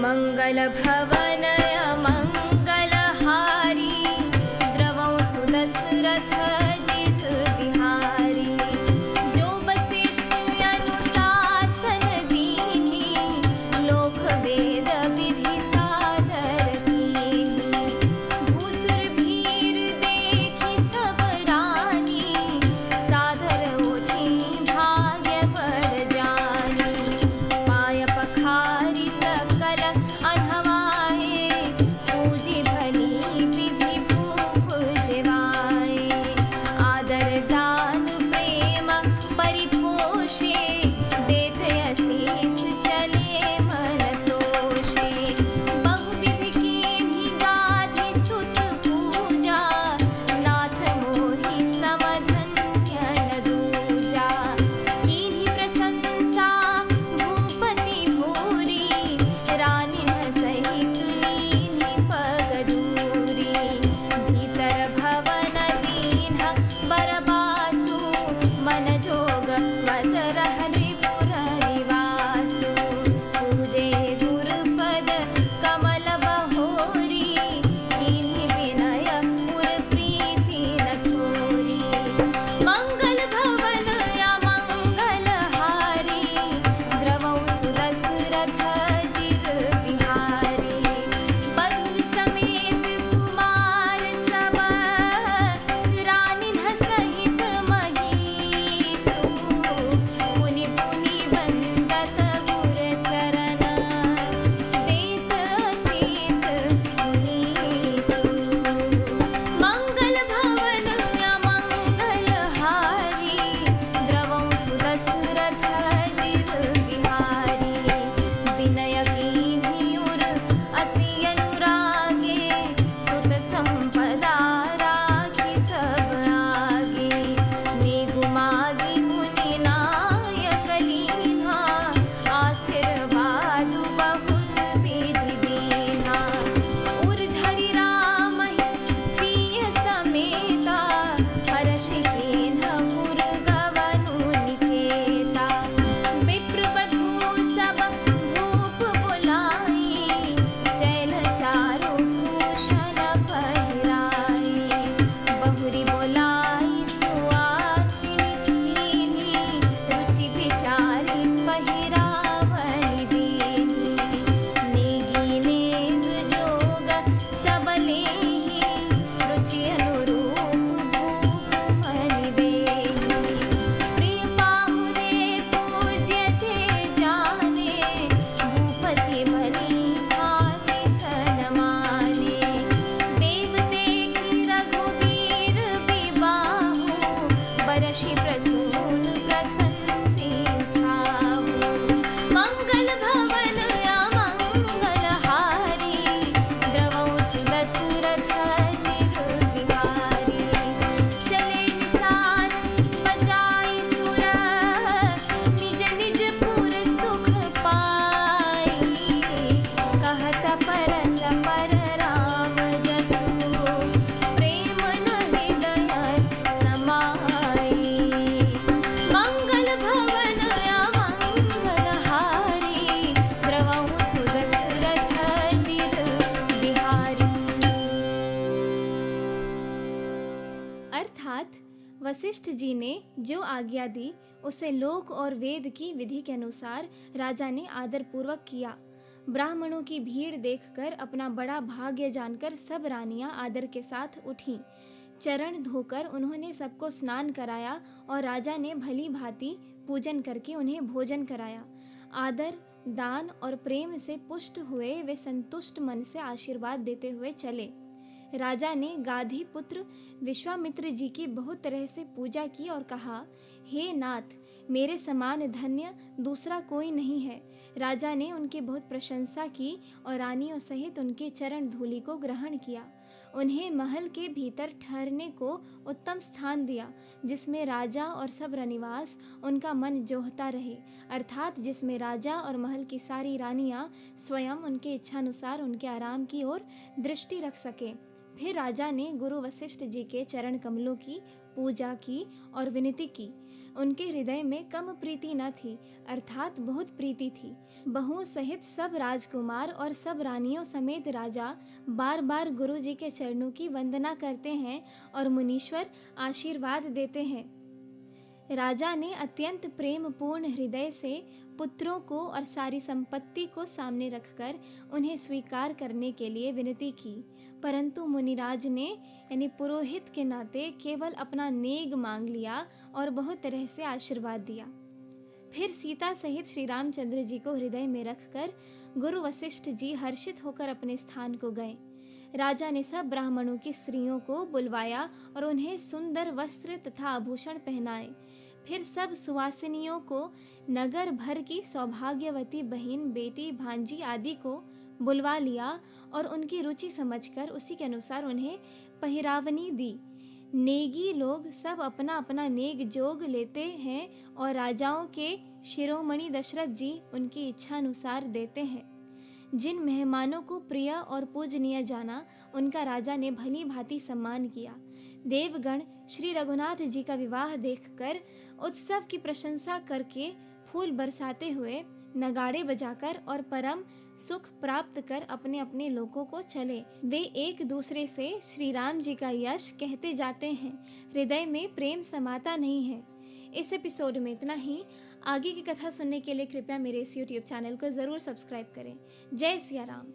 मङ्गलभवनय मङ्गलहारी द्रवौ सुदशरथ जितबिहारी जो वसिष्ठ अनुशासन दीनी लोक वेद विधि सादर कीनी धूसर भीर देखी सब रानी सादर उठी भाग्य बढ़ जानी पाय पखारी सकल अनहवाए पूजी भली विधि भूप जेवाए आदर दान प्रेम परिपोषे देत असीस चले मन तोषे बहुविधि कीन्ही गाधि सुत पूजा नाथ मोहि समधन्य न दूजा कीन्ही प्रशंसा भूपति भूरी रानी सहित लीन्ही पग दूरी भीतर भवन दीन बरबासु मन जोग मत रिपुर निवासु पूजे गुरुपद कमल बहोरी कीन्ही विनय उर प्रीति न थोरी मंगल भवन या मंगल हारी द्रवौ सुदशरथ जित बिहारी बधुर समेत कुमार सब रानी सहित महीसु पुनि पुनि वंदत गुर चरण देत असीस मुनीसु मंगल भवन या मंगल हारी द्रवौ सुदशरथ जित बिहारी विनय कीन्ही उर अति अनुरागे सुत संपदा राखी सब आगे नेगु मागी मुनि नायक लीन्हा आशीर्वाद बहुत विधि दीन्हा उर्धरि राम सिय समेता हर्ष कीन्ह पुर गवनु निकेता विप्र बधू सब भूप बुलाई चैल चारु भूषण पहिराई बहुरी बोलाई सुआसिनी लीन्ही रुचि विचारी पहिरावनि दीन्ही नेगी नेग जोग सब लेही रुचि अनुरूप भूप मनि देही प्रिय पाहुने पूज्य जे जाने भूपति भली भांति सनमाने देव देखी रघुवीर विबाहु बरषि प्रसून प्रशंसी छाऊ मंगल भवन या मंगल हारी द्रवौ सुदशरथ जित बिहारी चले निसान बजाई सुर निज निज पुर सुख पाई कहत परस पर राम जसु प्रेम न हृदय समाई मंगल भवन या मंगल हारी द्रवौ सुदशरथ जित बिहारी। अर्थात वशिष्ठ जी ने जो आज्ञा दी उसे लोक और वेद की विधि के अनुसार राजा ने आदर पूर्वक किया। ब्राह्मणों की भीड़ देखकर अपना बड़ा भाग्य जानकर सब रानियां आदर के साथ उठीं। चरण धोकर उन्होंने सबको स्नान कराया और राजा ने भली भांति पूजन करके उन्हें भोजन कराया। आदर दान और प्रेम से पुष्ट हुए वे संतुष्ट मन से आशीर्वाद देते हुए चले। राजा ने गाधी पुत्र विश्वामित्र जी की बहुत तरह से पूजा की और कहा, हे नाथ, मेरे समान धन्य दूसरा कोई नहीं है। राजा ने उनकी बहुत प्रशंसा की और रानियों सहित उनके चरण धूलि को ग्रहण किया। उन्हें महल के भीतर ठहरने को उत्तम स्थान दिया, जिसमें राजा और सब रनिवास उनका मन जोहता रहे, अर्थात जिसमें राजा और महल की सारी रानियां स्वयं उनके इच्छानुसार उनके आराम की ओर दृष्टि रख सके। फिर राजा ने गुरु वशिष्ठ जी के चरण कमलों की पूजा की और विनती की। उनके हृदय में कम प्रीति न थी, अर्थात बहुत प्रीति थी। बहुओं सहित सब राजकुमार और सब रानियों समेत राजा बार बार गुरु जी के चरणों की वंदना करते हैं और मुनीश्वर आशीर्वाद देते हैं। राजा ने अत्यंत प्रेम पूर्ण हृदय से पुत्रों को और सारी संपत्ति को सामने रखकर उन्हें स्वीकार करने के लिए विनती की, परंतु मुनिराज ने यानी पुरोहित के नाते केवल अपना नेग मांग लिया और बहुत तरह से आशीर्वाद दिया। फिर सीता सहित श्री रामचंद्र जी को हृदय में रखकर गुरु वशिष्ठ जी हर्षित होकर अपने स्थान को गए। राजा ने सब ब्राह्मणों की स्त्रियों को बुलवाया और उन्हें सुंदर वस्त्र तथा आभूषण पहनाए। फिर सब सुवासिनियों को, नगर भर की सौभाग्यवती बहन, बेटी, भांजी आदि को बुलवा लिया और उनकी रुचि समझकर उसी के अनुसार उन्हें पहिरावनी दी। नेगी लोग सब अपना अपना नेग जोग लेते हैं और राजाओं के शिरोमणि दशरथ जी उनकी इच्छा अनुसार देते हैं। जिन मेहमानों को प्रिय और पूजनीय जाना, उनका राजा ने भली भांति सम्मान किया। देवगण श्री रघुनाथ जी का विवाह देखकर उत्सव की प्रशंसा करके फूल बरसाते हुए, नगाड़े बजाकर और परम सुख प्राप्त कर अपने अपने लोकों को चले। वे एक दूसरे से श्री राम जी का यश कहते जाते हैं। हृदय में प्रेम समाता नहीं है। इस एपिसोड में इतना ही। आगे की कथा सुनने के लिए कृपया मेरे इस YouTube चैनल को ज़रूर सब्सक्राइब करें। जय सिया राम।